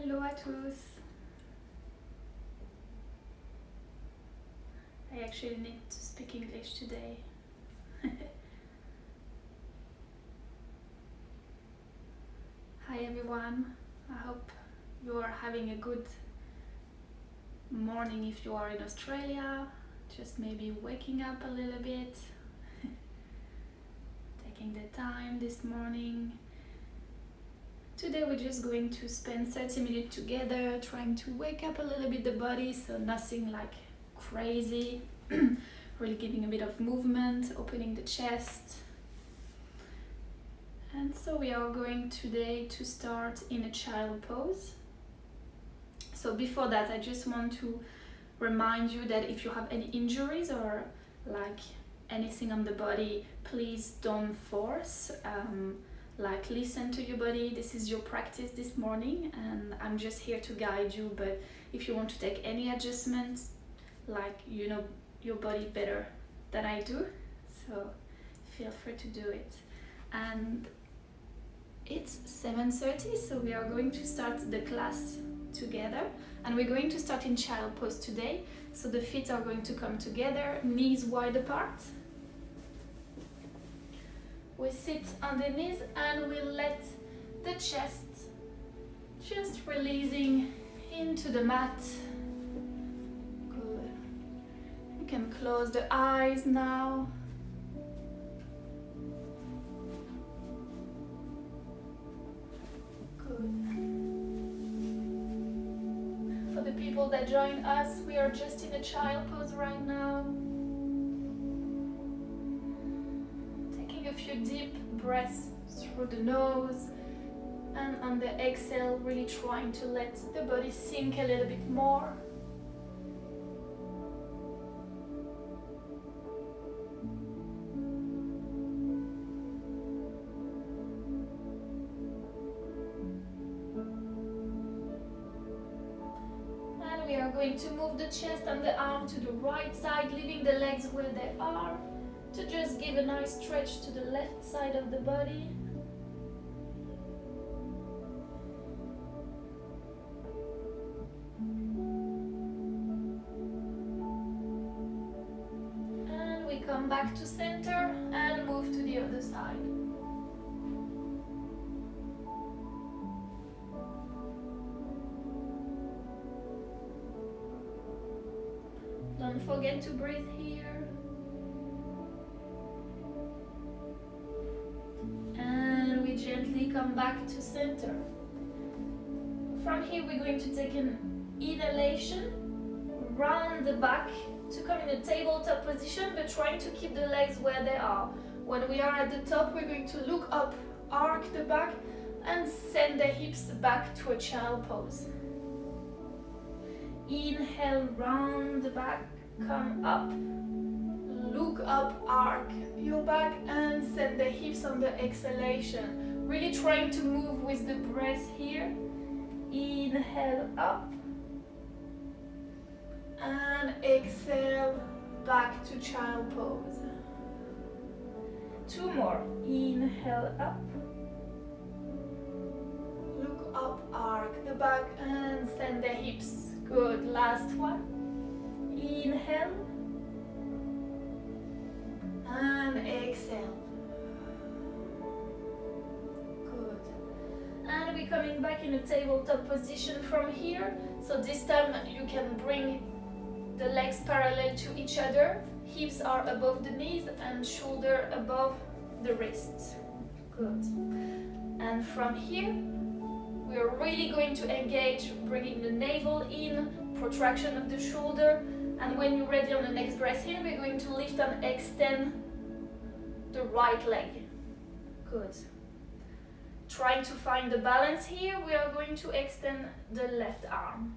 Hello à tous. I actually need to speak English today. Hi everyone. I hope you are having a good morning if you are in Australia. Just maybe waking up a little bit. Taking the time this morning. Today we're just going to spend 30 minutes together trying to wake up a little bit the body, so nothing like crazy. Really giving a bit of movement, opening the chest. And so we are going today to start in a child pose. So before that, I just want to remind you that if you have any injuries or like anything on the body, please don't force. Like listen to your body. This is your practice this morning and I'm just here to guide you, but if you want to take any adjustments, like you know your body better than I do, so feel free to do it. And it's 7:30, so we are going to start the class together and we're going to start in child pose today. So the feet are going to come together, knees wide apart. We sit on the knees and we let the chest just releasing into the mat. Good. You can close the eyes now. Good. For the people that join us, we are just in a child pose right now. A few deep breaths through the nose, and on the exhale really trying to let the body sink a little bit more. And we are going to move the chest and the arm to the right side, leaving the legs where they are, to just give a nice stretch to the left side of the body. And we come back to center and move to the other side. Don't forget to breathe here. Gently come back to center. From here we're going to take an inhalation, round the back to come in a tabletop position, but trying to keep the legs where they are. When we are at the top, we're going to look up, arc the back and send the hips back to a child pose. Inhale, round the back, come up, look up, arc your back and send the hips on the exhalation. Really trying to move with the breath here. Inhale up and exhale back to child pose. Two more. Inhale up, look up, arc the back and send the hips. Good. Last one. Inhale and exhale. And we're coming back in a tabletop position from here. So this time you can bring the legs parallel to each other. Hips are above the knees and shoulder above the wrists. Good. And from here, we are really going to engage, bringing the navel in, protraction of the shoulder. And when you're ready on the next breath in, we're going to lift and extend the right leg. Good. Trying to find the balance here, we are going to extend the left arm.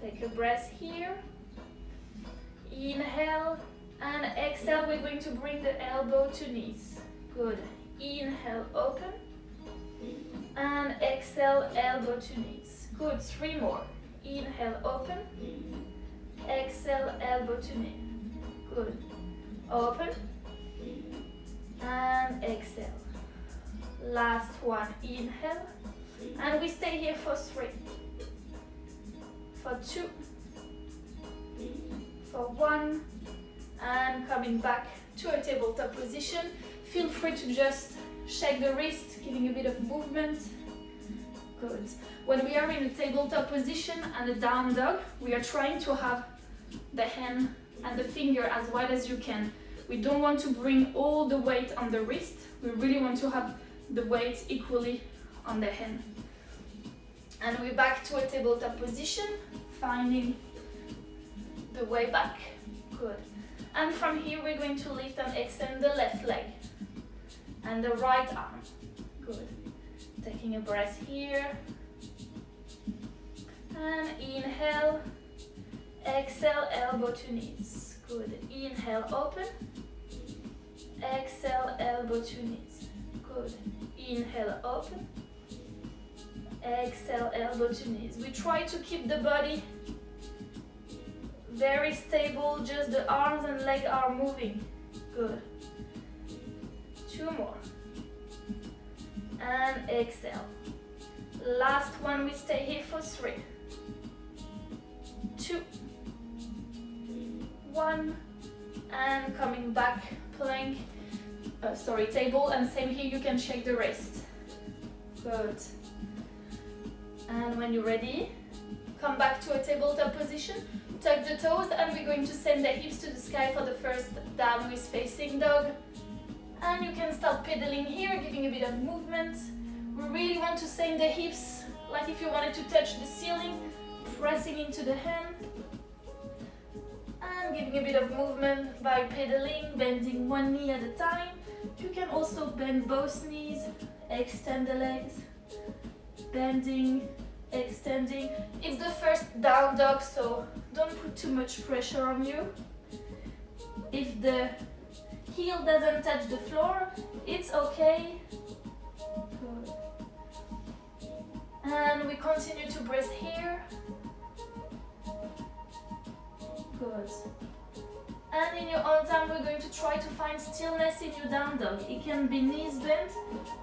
Take a breath here. Inhale and exhale, we're going to bring the elbow to knees. Good. Inhale, open. And exhale, elbow to knees. Good. Three more. Inhale, open. Exhale, elbow to knee. Good. Open. And exhale. Last one, inhale And we stay here for 3, for 2, for 1, and coming back to a tabletop position. Feel free to just shake the wrist, giving a bit of movement. Good. When we are in a tabletop position and a down dog, we are trying to have the hand and the finger as wide as you can. We don't want to bring all the weight on the wrist. We really want to have the weight equally on the hand. And we're back to a tabletop position, finding the way back. Good. And from here we're going to lift and extend the left leg and the right arm. Good. Taking a breath here. And inhale, exhale, elbow to knees. Good. Inhale, open. Exhale, elbow to knees. Good. Inhale, open. Exhale, elbow to knees. We try to keep the body very stable, just the arms and leg are moving. Good. 2 more. And exhale. Last one, we stay here for 3, 2, 1, and coming back, plank, table, and same here, you can shake the wrist. Good. And when you're ready, come back to a tabletop position, tuck the toes, and we're going to send the hips to the sky for the first downward facing dog. And you can start pedaling here, giving a bit of movement. We really want to send the hips, like if you wanted to touch the ceiling, pressing into the hand. And giving a bit of movement by pedaling, bending one knee at a time. You can also bend both knees, extend the legs, bending, extending. It's the first down dog, so don't put too much pressure on you. If the heel doesn't touch the floor, it's okay. Good. And we continue to breathe here. Good. And in your own time, we're going to try to find stillness in your down dog. It can be knees bent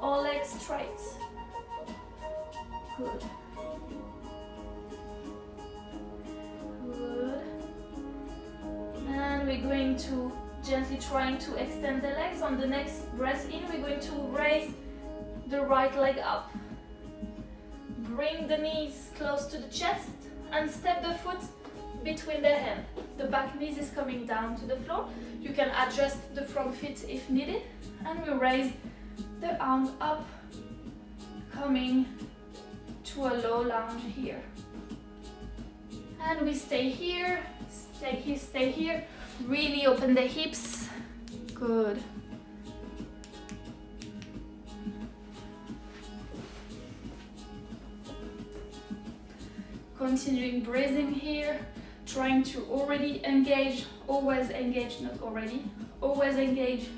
or legs straight. Good. Good. And we're going to gently trying to extend the legs. On the next breath in, we're going to raise the right leg up. Bring the knees close to the chest and step the foot between the hand. The back knees is coming down to the floor. You can adjust the front foot if needed. And we raise the arms up, coming to a low lunge here. And we stay here, stay here, stay here. Really open the hips. Good. Continuing breathing here, trying to already engage, always engage, not already, always engage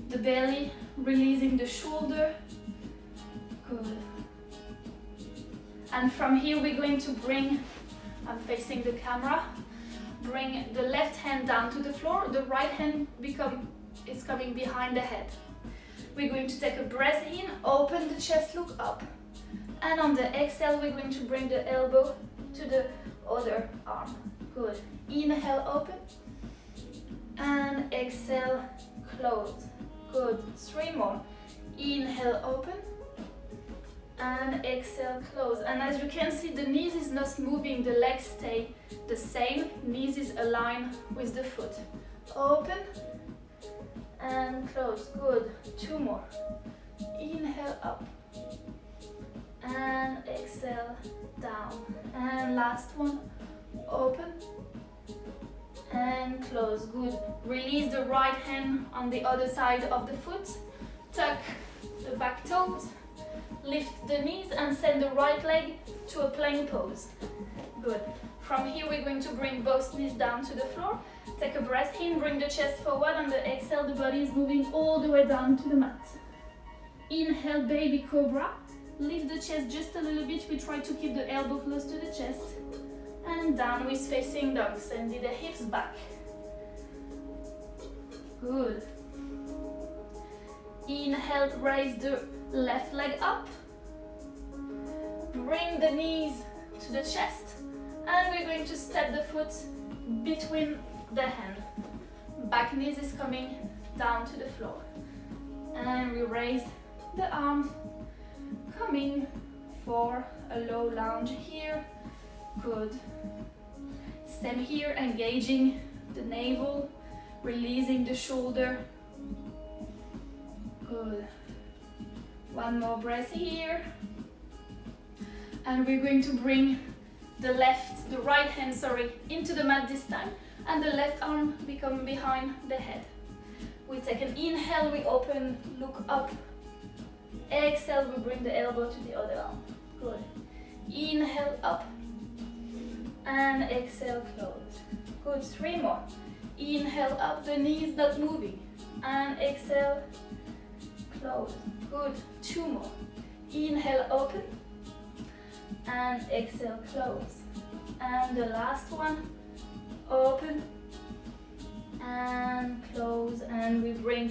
the belly, releasing the shoulder. Good. And from here we're going to bring, I'm facing the camera, bring the left hand down to the floor, the right hand is coming behind the head. We're going to take a breath in, open the chest, look up. And on the exhale, we're going to bring the elbow to the other arm. Good. Inhale, open. And exhale, close. Good. 3 more. Inhale, open. And exhale, close. And as you can see, the knees is not moving, the legs stay the same. Knees is aligned with the foot. Open and close. Good. 2 more. Inhale, up. And exhale, down. And last one. Open and close. Good. Release the right hand on the other side of the foot. Tuck the back toes. Lift the knees and send the right leg to a plank pose. Good. From here we're going to bring both knees down to the floor. Take a breath in, bring the chest forward. On the exhale, the body is moving all the way down to the mat. Inhale, baby cobra. Lift the chest just a little bit. We try to keep the elbow close to the chest. And downward facing dog. Send the hips back. Good. Inhale, raise the left leg up. bring the knees to the chest, and we're going to step the foot between the hand. Back knees is coming down to the floor. And we raise the arms, coming for a low lunge here. Good. Same here, engaging the navel, releasing the shoulder. Good. One more breath here. And we're going to bring the right hand, into the mat this time, and the left arm become behind the head. We take an inhale, we open, look up. Exhale, we bring the elbow to the other arm. Good. Inhale up, and exhale, close. Good, 3 more. Inhale up, the knees not moving, and exhale, close. Good, 2 more. Inhale, open, and exhale, close. And the last one, open, and close, and we bring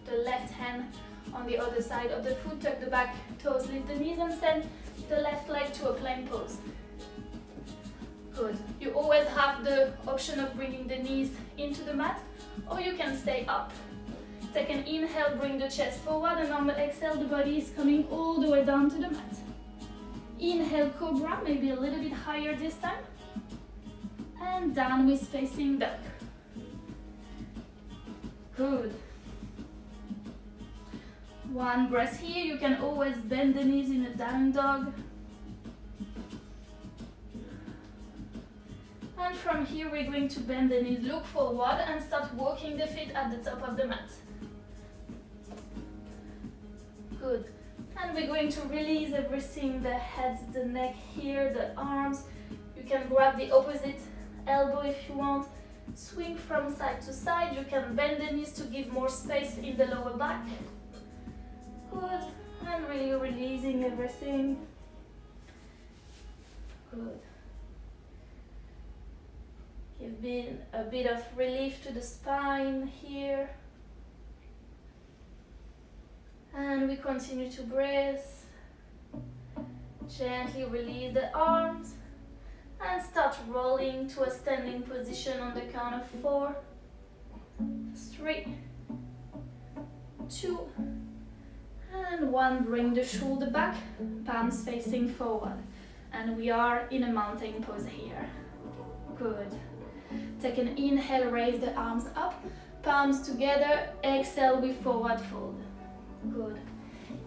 the left hand on the other side of the foot, tuck the back toes, lift the knees, and send the left leg to a plank pose. Good. You always have the option of bringing the knees into the mat, or you can stay up. Take an inhale, bring the chest forward, and on the exhale, the body is coming all the way down to the mat. Inhale, cobra, maybe a little bit higher this time. And downward facing dog. Good. One breath here. You can always bend the knees in a down dog. And from here, we're going to bend the knees, look forward, and start walking the feet at the top of the mat. Good. And we're going to release everything, the head, the neck here, the arms. You can grab the opposite elbow if you want. Swing from side to side. You can bend the knees to give more space in the lower back. Good. And really releasing everything. Good. Give a bit of relief to the spine here. And we continue to breathe. Gently release the arms and start rolling to a standing position on the count of 4, 3, 2, and 1. Bring the shoulder back, palms facing forward. And we are in a mountain pose here. Good. Take an inhale, raise the arms up, palms together. Exhale, we forward fold. Good.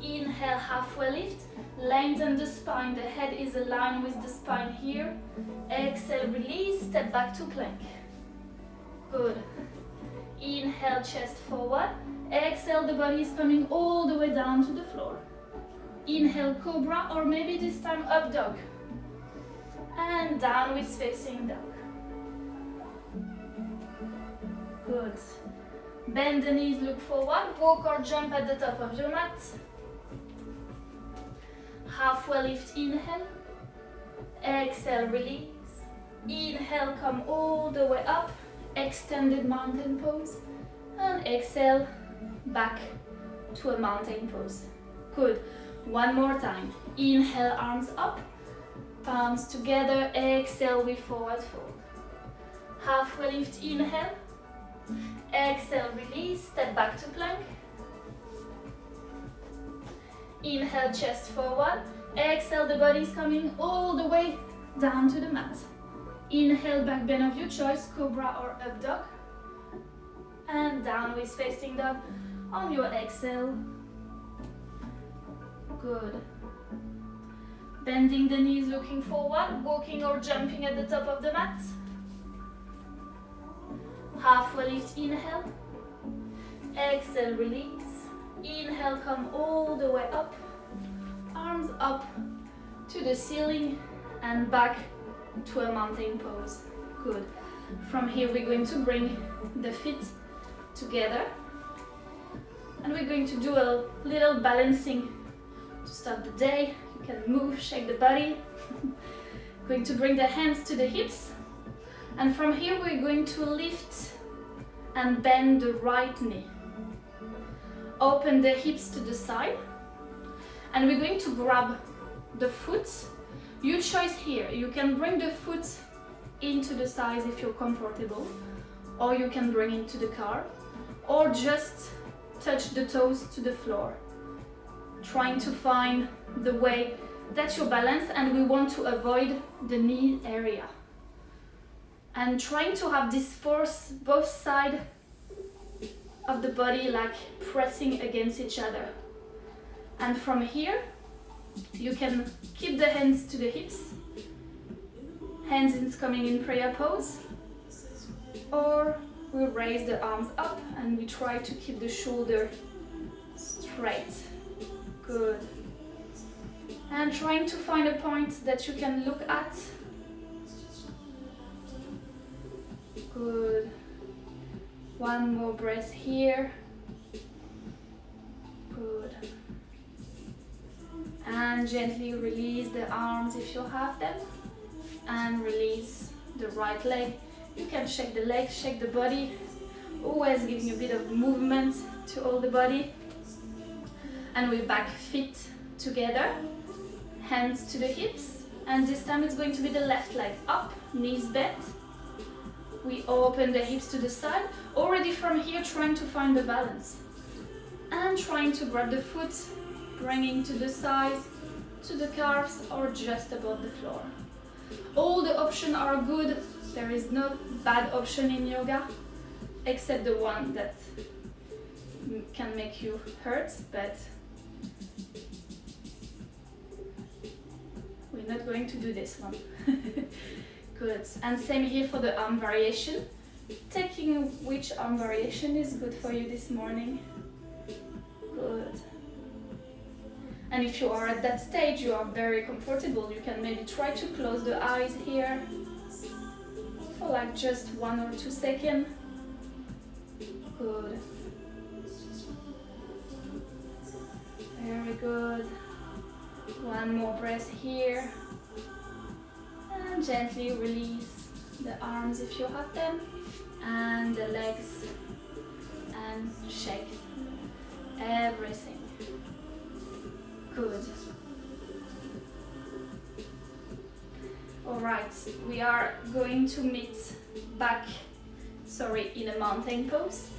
Inhale, halfway lift, lengthen the spine, the head is aligned with the spine here. Exhale, release, step back to plank. Good. Inhale, chest forward. Exhale, the body is coming all the way down to the floor. Inhale, cobra, or maybe this time up dog. And downward facing dog. Good. Bend the knees, look forward, walk or jump at the top of your mat. Halfway lift, inhale. Exhale, release. Inhale, come all the way up. Extended mountain pose. And exhale, back to a mountain pose. Good. One more time. Inhale, arms up. Palms together. Exhale, we forward fold. Halfway lift, inhale. Exhale, release, step back to plank. Inhale, chest forward. Exhale, the body is coming all the way down to the mat. Inhale, back bend of your choice, cobra or up dog. And downward facing dog on your exhale. Good. Bending the knees, looking forward, walking or jumping at the top of the mat. Halfway lift, inhale. Exhale, release. Inhale, come all the way up. Arms up to the ceiling and back to a mountain pose. Good. From here, we're going to bring the feet together. And we're going to do a little balancing to start the day. You can move, shake the body. Going to bring the hands to the hips. And from here, we're going to lift and bend the right knee. Open the hips to the side. And we're going to grab the foot Your choice here. You can bring the foot into the sides if you're comfortable, or you can bring it to the car, or just touch the toes to the floor, trying to find the way that you're balanced, and we want to avoid the knee area. And trying to have this force both sides of the body like pressing against each other. And from here, you can keep the hands to the hips, hands is coming in prayer pose, or we raise the arms up and we try to keep the shoulder straight. Good. And trying to find a point that you can look at. Good. One more breath here. Good. And gently release the arms if you have them. And release the right leg. You can shake the leg, shake the body. Always giving a bit of movement to all the body. And we're back, feet together. Hands to the hips. And this time it's going to be the left leg up, knees bent. We open the hips to the side. Already from here, trying to find the balance. And trying to grab the foot, bringing to the sides, to the calves, or just above the floor. All the options are good. There is no bad option in yoga, except the one that can make you hurt, but we're not going to do this one. Good. And same here for the arm variation. Taking which arm variation is good for you this morning. Good. And if you are at that stage, you are very comfortable, you can maybe try to close the eyes here for like just 1 or 2 seconds. Good. Very good. One more breath here. And gently release the arms if you have them, and the legs, and shake everything. Good. Alright, we are going to meet back, in a mountain pose.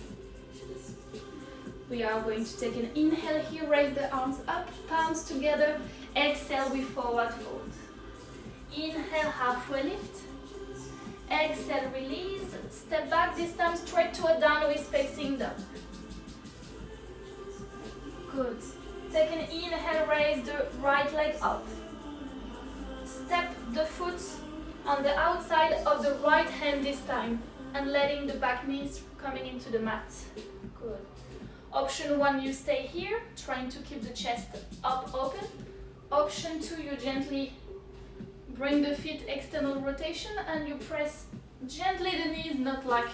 We are going to take an inhale here, raise the arms up, palms together, exhale with forward fold. Inhale, halfway lift. Exhale, release. Step back, this time straight to a downward facing dog. Good. Take an inhale, raise the right leg up. Step the foot on the outside of the right hand this time, and letting the back knees coming into the mat. Good. Option 1, you stay here, trying to keep the chest up open. Option 2, you gently bring the feet external rotation and you press gently the knees, not like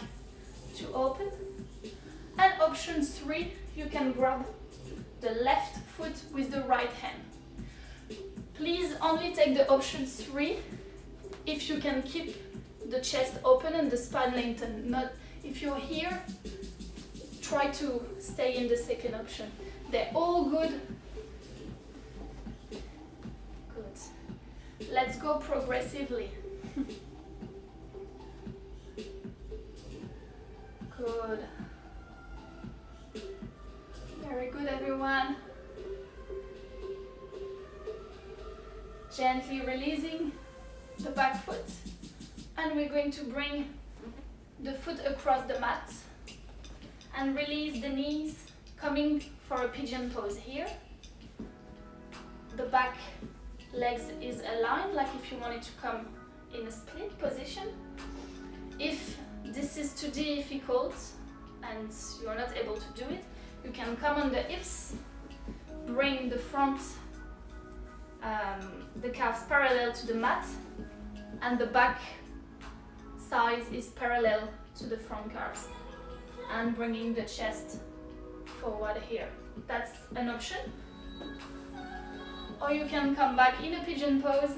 to open. And option 3, you can grab the left foot with the right hand. Please only take the option 3 if you can keep the chest open and the spine lengthened. Not if you're here, try to stay in the second option. They're all good. Good. Let's go progressively. Good. Very good, everyone. Gently releasing the back foot, and we're going to bring the foot across the mat and release the knees, coming for a pigeon pose here. The back legs is aligned, like if you wanted to come in a split position. If this is too difficult and you're not able to do it, you can come on the hips, bring the front, the calves parallel to the mat, and the back size is parallel to the front calves, and bringing the chest forward here. That's an option. Or you can come back in a pigeon pose,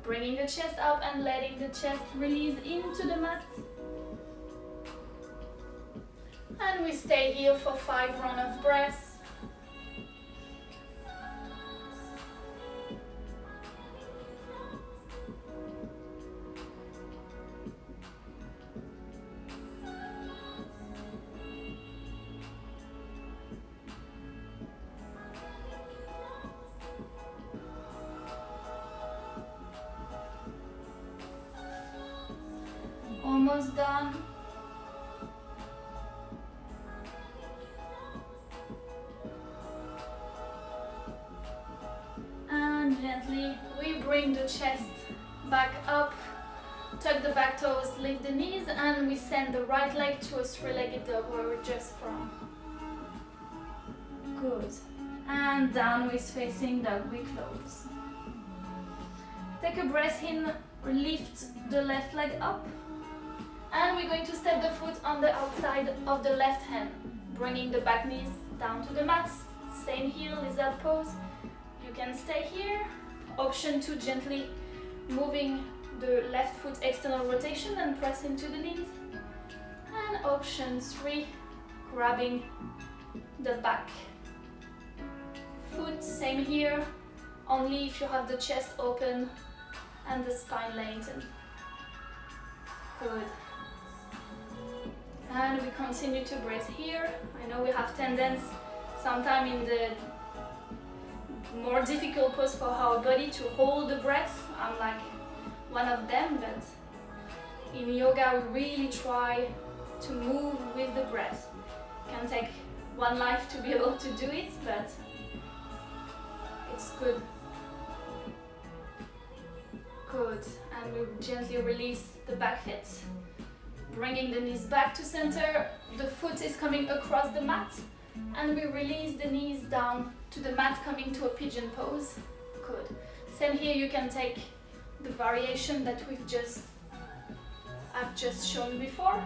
bringing the chest up and letting the chest release into the mat. And we stay here for 5 rounds of breath. almost done. And gently we bring the chest back up, tuck the back toes, lift the knees, and we send the right leg to a three-legged dog where we're just from. Good. And downward facing dog, we close. Take a breath in, lift the left leg up. And we're going to step the foot on the outside of the left hand, bringing the back knees down to the mat. Same heel, lizard pose. You can stay here. Option 2, gently moving the left foot external rotation and press into the knees. And option 3, grabbing the back foot, same here, only if you have the chest open and the spine lengthened. Good. And we continue to breathe here. I know we have tendency sometimes in the more difficult pose for our body to hold the breath. I'm like one of them, but in yoga we really try to move with the breath. It can take one life to be able to do it, but it's good. Good. And we gently release the back foot, bringing the knees back to center. The foot is coming across the mat, and we release the knees down to the mat, coming to a pigeon pose. Good. Same here, you can take the variation that I've just shown before,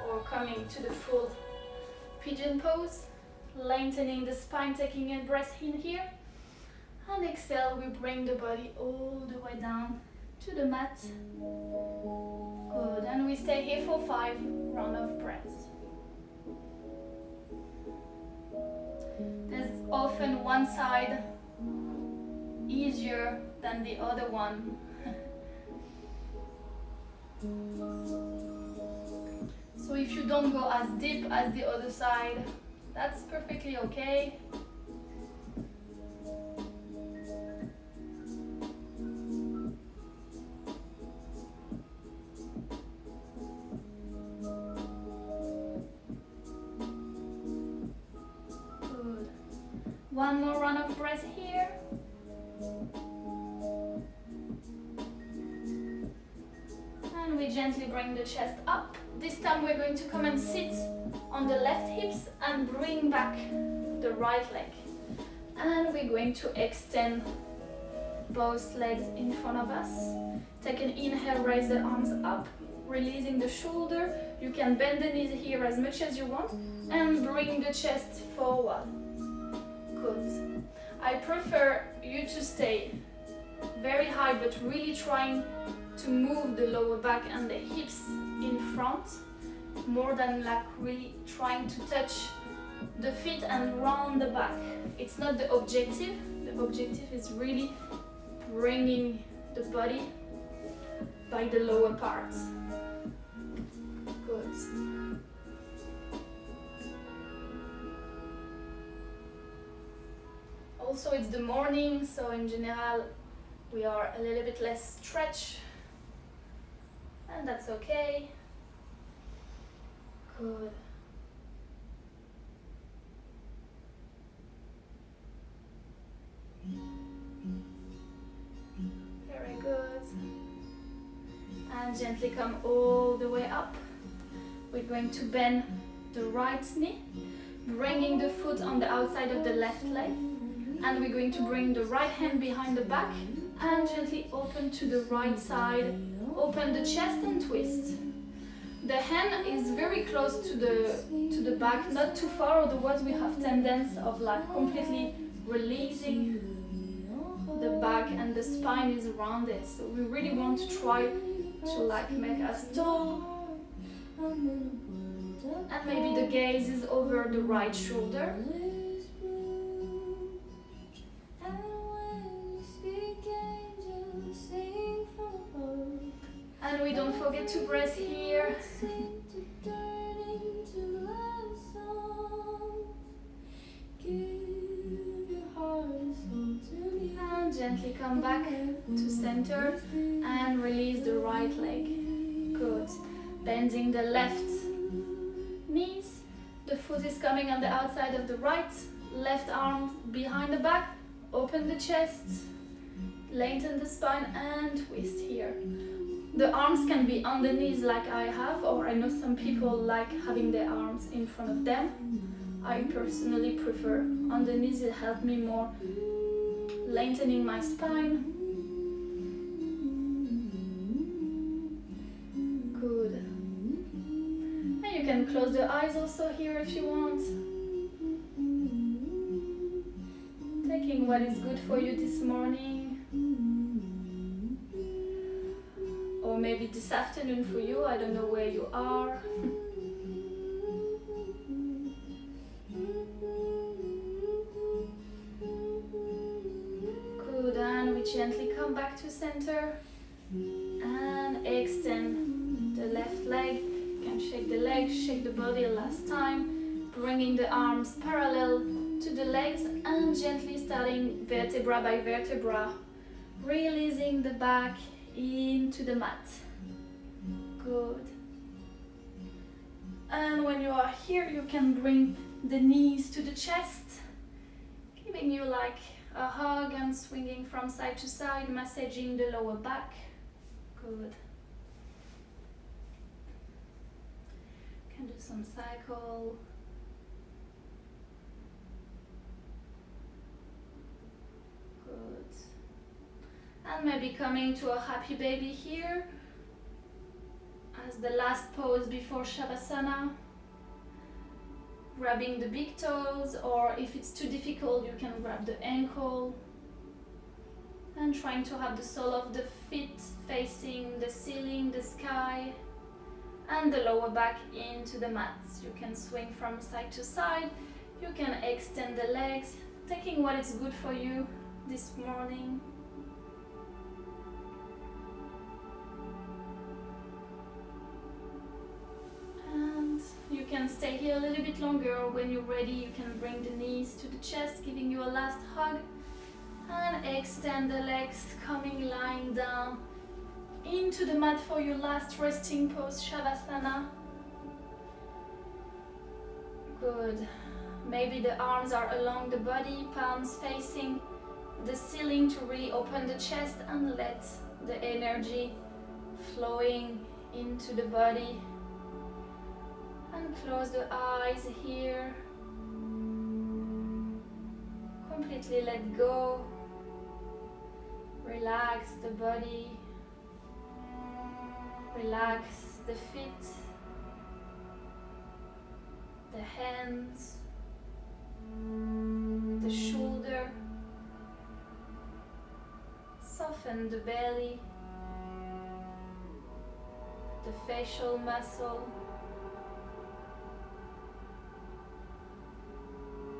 or coming to the full pigeon pose, lengthening the spine, taking a breath in here, and exhale, we bring the body all the way down to the mat. Good, and we stay here for 5 rounds of breaths. There's often one side easier than the other one. So if you don't go as deep as the other side, that's perfectly okay. Good. One more round of breath here. And we gently bring the chest up. This time we're going to come and sit on the left hips and bring back the right leg. And we're going to extend both legs in front of us. Take an inhale, raise the arms up, releasing the shoulder. You can bend the knees here as much as you want and bring the chest forward. Good. I prefer you to stay very high, but really trying to move the lower back and the hips in front, more than like really trying to touch the feet and round the back. It's not the objective. The objective is really bringing the body by the lower parts. Good. Also, it's the morning, so in general we are a little bit less stretched, and that's okay. Good. Very good. And gently come all the way up. We're going to bend the right knee, bringing the foot on the outside of the left leg, and we're going to bring the right hand behind the back and gently open to the right side. Open the chest and twist. The hand is very close to the back, not too far, otherwise we have tendency of like completely releasing the back and the spine is rounded. So we really want to try to like make us tall. And maybe the gaze is over the right shoulder. And we don't forget to breathe here. And gently come back to center and release the right leg. Good. Bending the left knees. The foot is coming on the outside of the right. Left arm behind the back. Open the chest. Lengthen the spine and twist here. The arms can be on the knees like I have, or I know some people like having their arms in front of them. I personally prefer on the knees. It helps me more lengthening my spine. Good. And you can close the eyes also here if you want. Taking what is good for you this morning. Or maybe this afternoon for you, I don't know where you are. Good, and we gently come back to center and extend the left leg. You can shake the legs, shake the body last time, bringing the arms parallel to the legs and gently starting vertebra by vertebra, releasing the back into the mat. Good. And when you are here, you can bring the knees to the chest, giving you like a hug and swinging from side to side, massaging the lower back. Good. Can do some cycle. Good. And maybe coming to a happy baby here as the last pose before Shavasana. Grabbing the big toes, or if it's too difficult, you can grab the ankle. And trying to have the sole of the feet facing the ceiling, the sky, and the lower back into the mat. You can swing from side to side. You can extend the legs, taking what is good for you this morning. And you can stay here a little bit longer, or when you're ready, you can bring the knees to the chest, giving you a last hug. And extend the legs, coming lying down into the mat for your last resting pose, Shavasana. Good. Maybe the arms are along the body, palms facing the ceiling to really open the chest and let the energy flowing into the body. And close the eyes here. Completely let go. Relax the body. Relax the feet, the hands, the shoulder. Soften the belly, the facial muscle.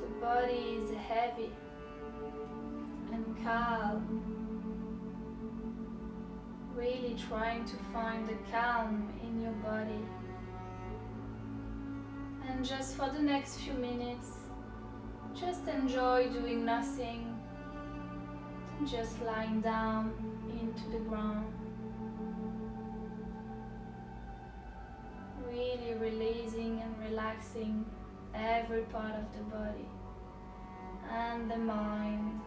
The body is heavy and calm. Really trying to find the calm in your body. And just for the next few minutes, just enjoy doing nothing, just lying down into the ground. Really releasing and relaxing every part of the body and the mind.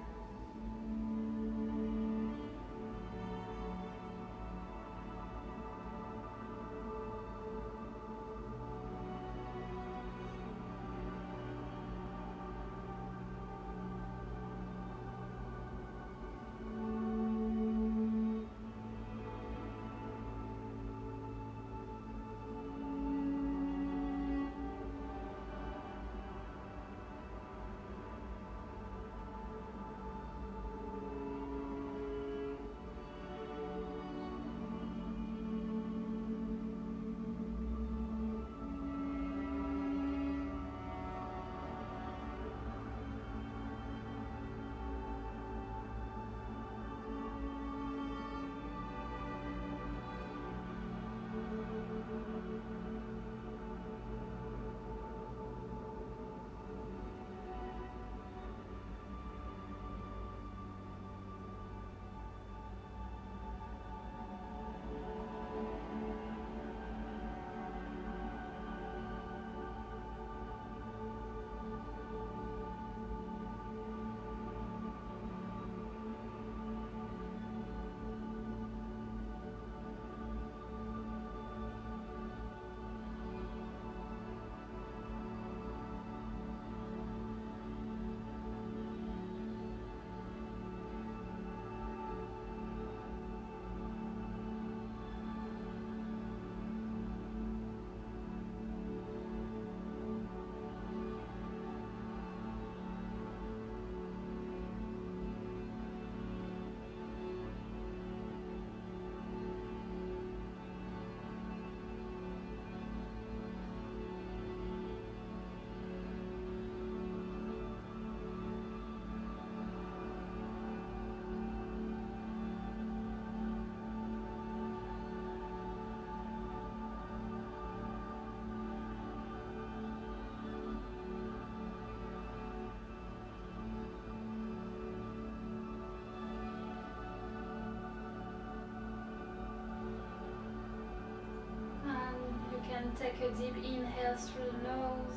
take a deep inhale through the nose.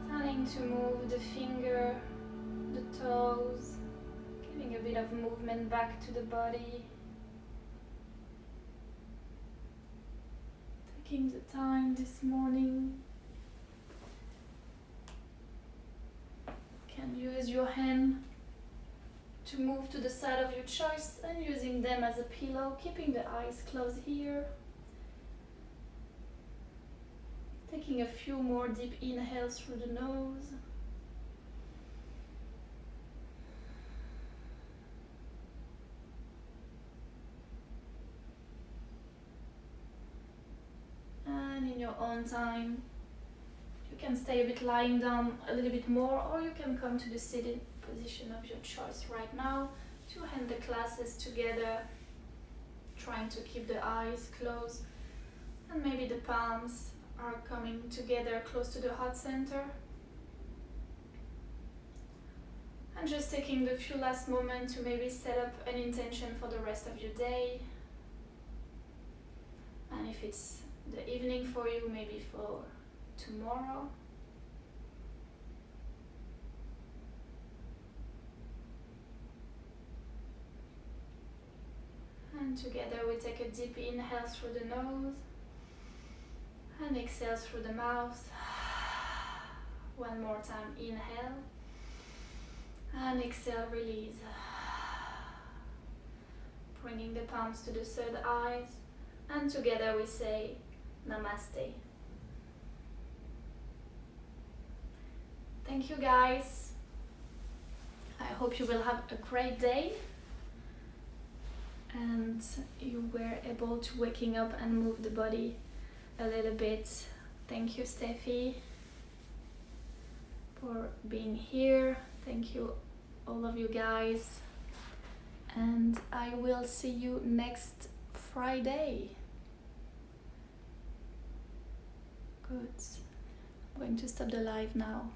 Starting to move the finger, the toes, giving a bit of movement back to the body. Taking the time this morning. You can use your hand to move to the side of your choice and using them as a pillow, keeping the eyes closed here. Taking a few more deep inhales through the nose. And in your own time, you can stay a bit lying down a little bit more, or you can come to the seated position of your choice right now. Two hand the classes together, trying to keep the eyes closed, and maybe the palms are coming together close to the heart center. And just taking the few last moments to maybe set up an intention for the rest of your day. And if it's the evening for you, maybe for tomorrow. And together we take a deep inhale through the nose and exhale through the mouth. One more time, inhale and exhale, release. Bringing the palms to the third eyes, and together we say Namaste. Thank you guys. I hope you will have a great day and you were able to waking up and move the body a little bit. Thank you, Steffi, for being here. Thank you, all of you guys. And I will see you next Friday. Good. I'm going to stop the live now.